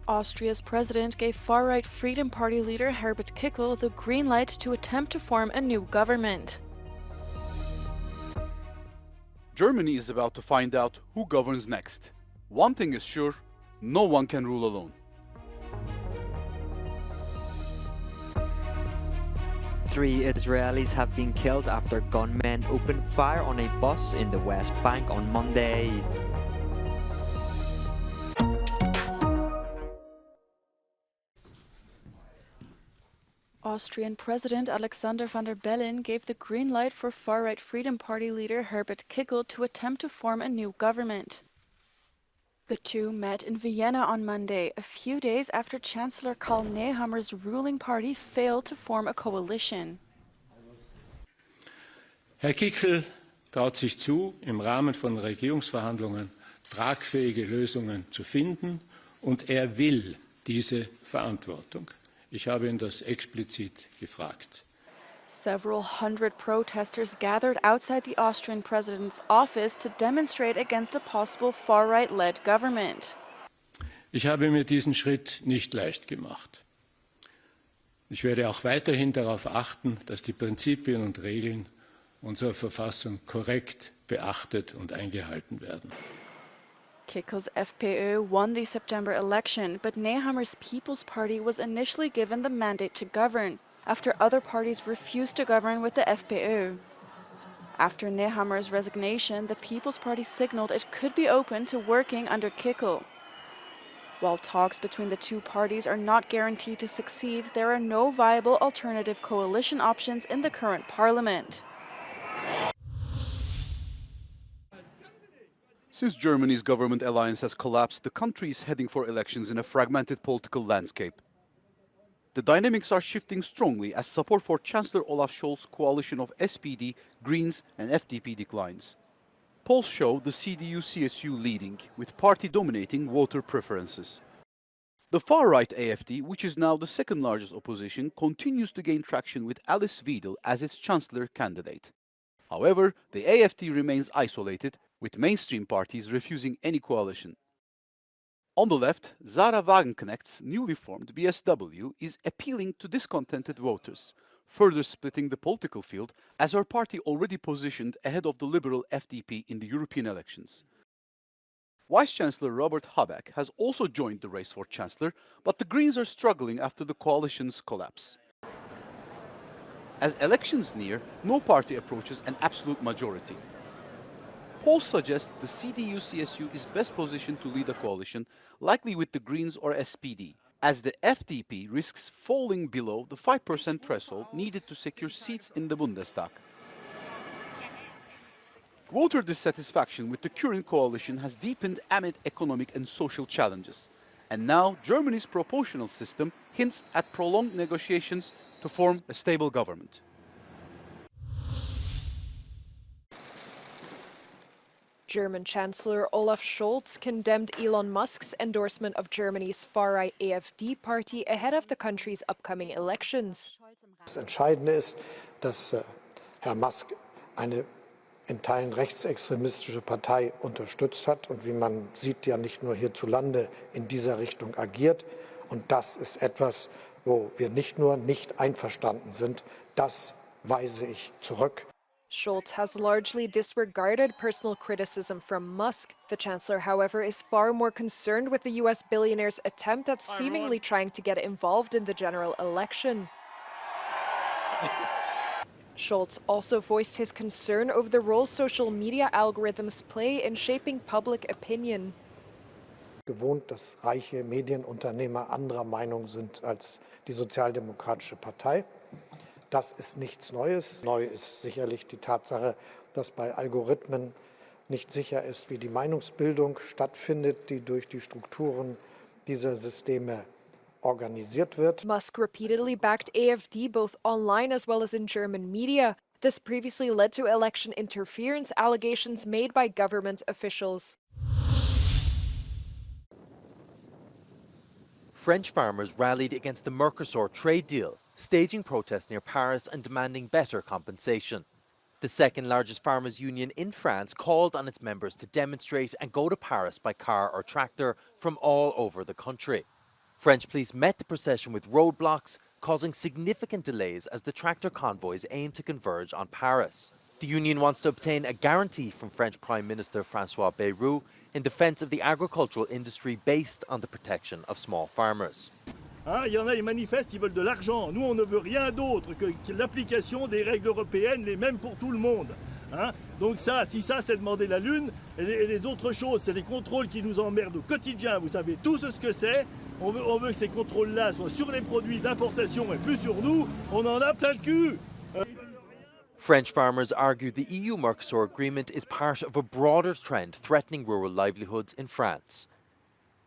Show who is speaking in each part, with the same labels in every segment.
Speaker 1: Austria's president gave far-right Freedom Party leader Herbert Kickl the green light to attempt to form a new government.
Speaker 2: Germany is about to find out who governs next. One thing is sure, no one can rule alone.
Speaker 3: Three Israelis have been killed after gunmen opened fire on a bus in the West Bank on Monday.
Speaker 1: Austrian President Alexander van der Bellen gave the green light for far-right Freedom Party leader Herbert Kickl to attempt to form a new government. The two met in Vienna on Monday, a few days after Chancellor Karl Nehammer's ruling party failed to form a coalition.
Speaker 4: Herr Kickl traut sich zu, im Rahmen von Regierungsverhandlungen tragfähige Lösungen zu finden, und er will diese Verantwortung. Ich habe ihn das explizit gefragt.
Speaker 1: Several hundred protesters gathered outside the Austrian president's office to demonstrate against a possible far-right-led government.
Speaker 4: Ich habe mir diesen Schritt nicht leicht gemacht. Ich werde auch weiterhin darauf achten, dass die Prinzipien und Regeln unserer Verfassung korrekt beachtet und eingehalten werden.
Speaker 1: Kickls FPÖ won the September election, but Nehammer's People's Party was initially given the mandate to govern, after other parties refused to govern with the FPÖ. After Nehammer's resignation, the People's Party signaled it could be open to working under Kickl. While talks between the two parties are not guaranteed to succeed, there are no viable alternative coalition options in the current parliament.
Speaker 2: Since Germany's government alliance has collapsed, the country is heading for elections in a fragmented political landscape. The dynamics are shifting strongly as support for Chancellor Olaf Scholz's coalition of SPD, Greens and FDP declines. Polls show the CDU-CSU leading, with party dominating voter preferences. The far-right AfD, which is now the second largest opposition, continues to gain traction with Alice Weidel as its chancellor candidate. However, the AfD remains isolated, with mainstream parties refusing any coalition. On the left, Sarah Wagenknecht's newly formed BSW is appealing to discontented voters, further splitting the political field as her party already positioned ahead of the liberal FDP in the European elections. Vice-Chancellor Robert Habeck has also joined the race for Chancellor, but the Greens are struggling after the coalition's collapse. As elections near, no party approaches an absolute majority. Polls suggest the CDU-CSU is best positioned to lead a coalition, likely with the Greens or SPD, as the FDP risks falling below the 5% threshold needed to secure seats in the Bundestag. Voter dissatisfaction with the current coalition has deepened amid economic and social challenges, and now Germany's proportional system hints at prolonged negotiations to form a stable government.
Speaker 5: German Chancellor Olaf Scholz condemned Elon Musk's endorsement of Germany's far-right AfD party ahead of the country's upcoming elections.
Speaker 6: Das Entscheidende ist, dass Herr Musk eine in Teilen rechtsextremistische Partei unterstützt hat und wie man sieht, ja nicht nur hierzulande in dieser Richtung agiert. Und das ist etwas, wo wir nicht nur nicht einverstanden sind, das weise ich zurück.
Speaker 5: Scholz has largely disregarded personal criticism from Musk. The chancellor, however, is far more concerned with the US billionaire's attempt at seemingly trying to get involved in the general election. Scholz also voiced his concern over the role social media algorithms play in shaping public opinion.
Speaker 6: Gewohnt, dass reiche Medienunternehmer anderer Meinung sind als die Sozialdemokratische Partei. Das ist nichts Neues. Neu ist sicherlich die Tatsache, dass bei Algorithmen nicht sicher ist, wie die Meinungsbildung stattfindet, die durch die Strukturen dieser Systeme organisiert wird.
Speaker 5: Musk repeatedly backed AfD both online as well as in German media. This previously led to election interference allegations made by government officials.
Speaker 7: French farmers rallied against the Mercosur trade deal, staging protests near Paris and demanding better compensation. The second largest farmers' union in France called on its members to demonstrate and go to Paris by car or tractor from all over the country. French police met the procession with roadblocks, causing significant delays as the tractor convoys aim to converge on Paris. The union wants to obtain a guarantee from French Prime Minister François Bayrou in defence of the agricultural industry based on the protection of small farmers.
Speaker 8: Il y en a, ils manifestent, ils veulent de l'argent. Nous, on ne veut rien d'autre que l'application des règles européennes, les mêmes pour tout le monde. Donc ça, si ça, c'est demander la lune, et les autres choses, c'est les contrôles qui nous emmerdent au quotidien. Vous savez tous ce que c'est. On veut que ces contrôles-là soient sur les produits d'importation et plus sur nous. On en a plein le cul.
Speaker 7: French farmers argue the EU-Mercosur agreement is part of a broader trend threatening rural livelihoods in France.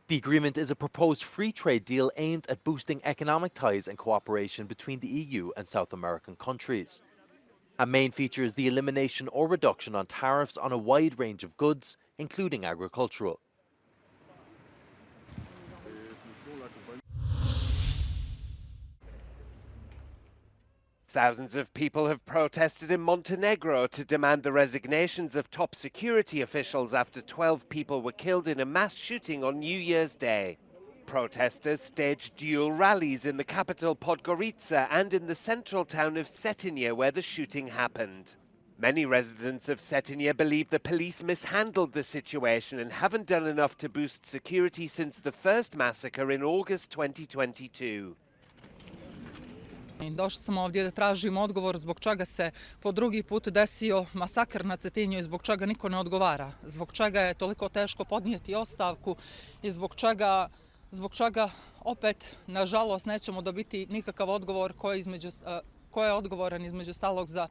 Speaker 7: The agreement is a proposed free trade deal aimed at boosting economic ties and cooperation between the EU and South American countries. A main feature is the elimination or reduction on tariffs on a wide range of goods, including agricultural.
Speaker 9: Thousands of people have protested in Montenegro to demand the resignations of top security officials after 12 people were killed in a mass shooting on New Year's Day. Protesters staged dual rallies in the capital Podgorica and in the central town of Cetinje where the shooting happened. Many residents of Cetinje believe the police mishandled the situation and haven't done enough to boost security since the first massacre in August 2022.
Speaker 10: Došli smo ovdje da tražimo odgovor zbog čega se po drugi put desio masakr na Cetinju i zbog čega niko ne odgovara. Zbog čega je toliko teško podnijeti ostavku i zbog čega opet, nažalost, nećemo dobiti nikakav odgovor ko je odgovoran između stalog za.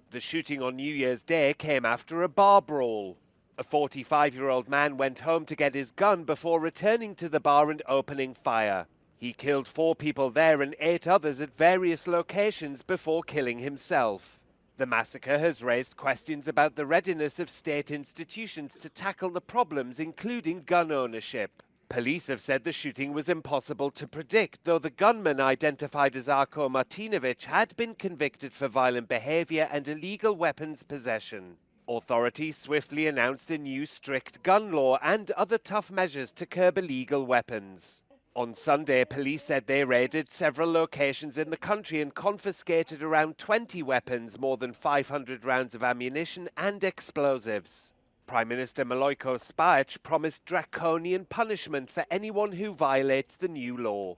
Speaker 9: The shooting on New Year's Day came after a bar brawl. A 45-year-old man went home to get his gun before returning to the bar and opening fire. He killed 4 people there and 8 others at various locations before killing himself. The massacre has raised questions about the readiness of state institutions to tackle the problems, including gun ownership. Police have said the shooting was impossible to predict, though the gunman identified as Arko Martinovic had been convicted for violent behavior and illegal weapons possession. Authorities swiftly announced a new strict gun law and other tough measures to curb illegal weapons. On Sunday, police said they raided several locations in the country and confiscated around 20 weapons, more than 500 rounds of ammunition and explosives. Prime Minister Milojko Spajic promised draconian punishment for anyone who violates the new law.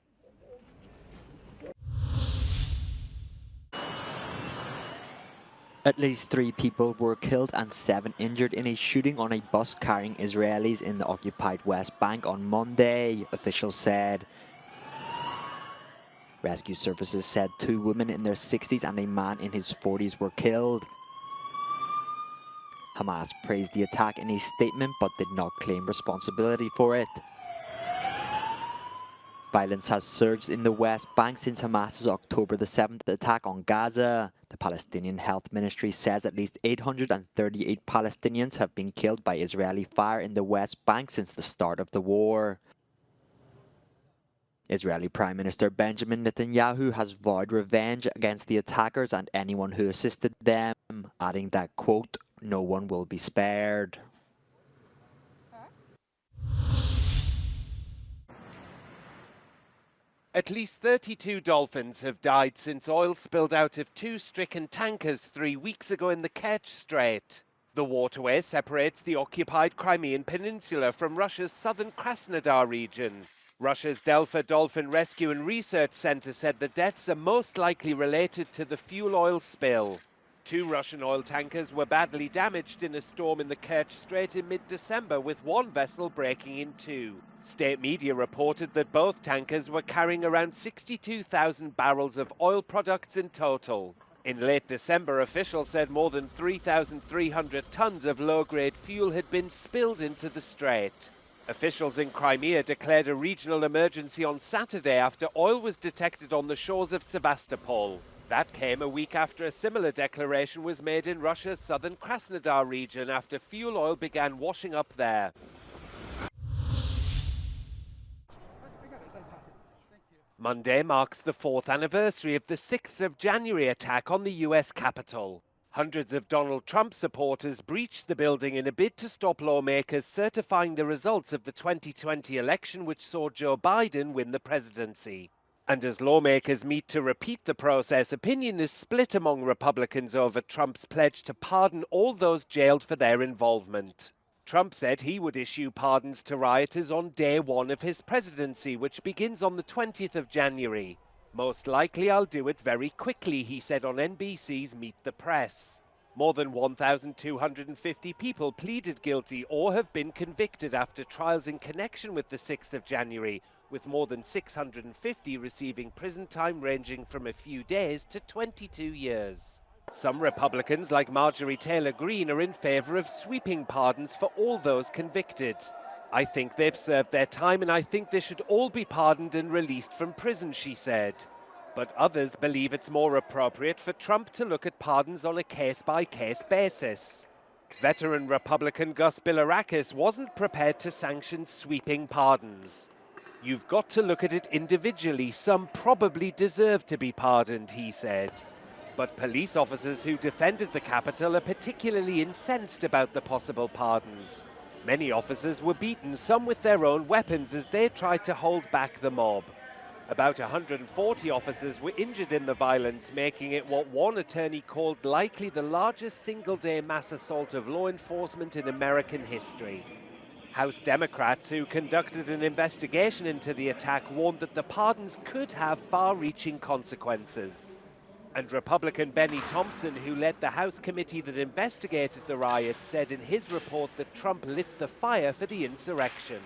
Speaker 3: At least 3 people were killed and 7 injured in a shooting on a bus carrying Israelis in the occupied West Bank on Monday, officials said. Rescue services said 2 women in their 60s and a man in his 40s were killed. Hamas praised the attack in a statement but did not claim responsibility for it. Violence has surged in the West Bank since Hamas's October the 7th attack on Gaza. The Palestinian Health Ministry says at least 838 Palestinians have been killed by Israeli fire in the West Bank since the start of the war. Israeli Prime Minister Benjamin Netanyahu has vowed revenge against the attackers and anyone who assisted them, adding that, quote, "No one will be spared."
Speaker 9: At least 32 dolphins have died since oil spilled out of 2 stricken tankers 3 weeks ago in the Kerch Strait. The waterway separates the occupied Crimean peninsula from Russia's southern Krasnodar region. Russia's Delta Dolphin Rescue and Research Center said the deaths are most likely related to the fuel oil spill. 2 Russian oil tankers were badly damaged in a storm in the Kerch Strait in mid-December, with one vessel breaking in 2. State media reported that both tankers were carrying around 62,000 barrels of oil products in total. In late December, officials said more than 3,300 tons of low-grade fuel had been spilled into the strait. Officials in Crimea declared a regional emergency on Saturday after oil was detected on the shores of Sevastopol. That came a week after a similar declaration was made in Russia's southern Krasnodar region after fuel oil began washing up there. Monday marks the 4th anniversary of the 6th of January attack on the US Capitol. Hundreds of Donald Trump supporters breached the building in a bid to stop lawmakers certifying the results of the 2020 election, which saw Joe Biden win the presidency. And as lawmakers meet to repeat the process, opinion is split among Republicans over Trump's pledge to pardon all those jailed for their involvement. Trump said he would issue pardons to rioters on day one of his presidency, which begins on the 20th of January. Most likely I'll do it very quickly, he said on NBC's Meet the Press. More than 1,250 people pleaded guilty or have been convicted after trials in connection with the 6th of January, with more than 650 receiving prison time ranging from a few days to 22 years. Some Republicans, like Marjorie Taylor Greene, are in favour of sweeping pardons for all those convicted. I think they've served their time and I think they should all be pardoned and released from prison, she said. But others believe it's more appropriate for Trump to look at pardons on a case-by-case basis. Veteran Republican Gus Bilirakis wasn't prepared to sanction sweeping pardons. You've got to look at it individually. Some probably deserve to be pardoned, he said. But police officers who defended the Capitol are particularly incensed about the possible pardons. Many officers were beaten, some with their own weapons, as they tried to hold back the mob. About 140 officers were injured in the violence, making it what one attorney called likely the largest single-day mass assault of law enforcement in American history. House Democrats who conducted an investigation into the attack warned that the pardons could have far-reaching consequences. And Republican Benny Thompson, who led the House committee that investigated the riot, said in his report that Trump lit the fire for the insurrection.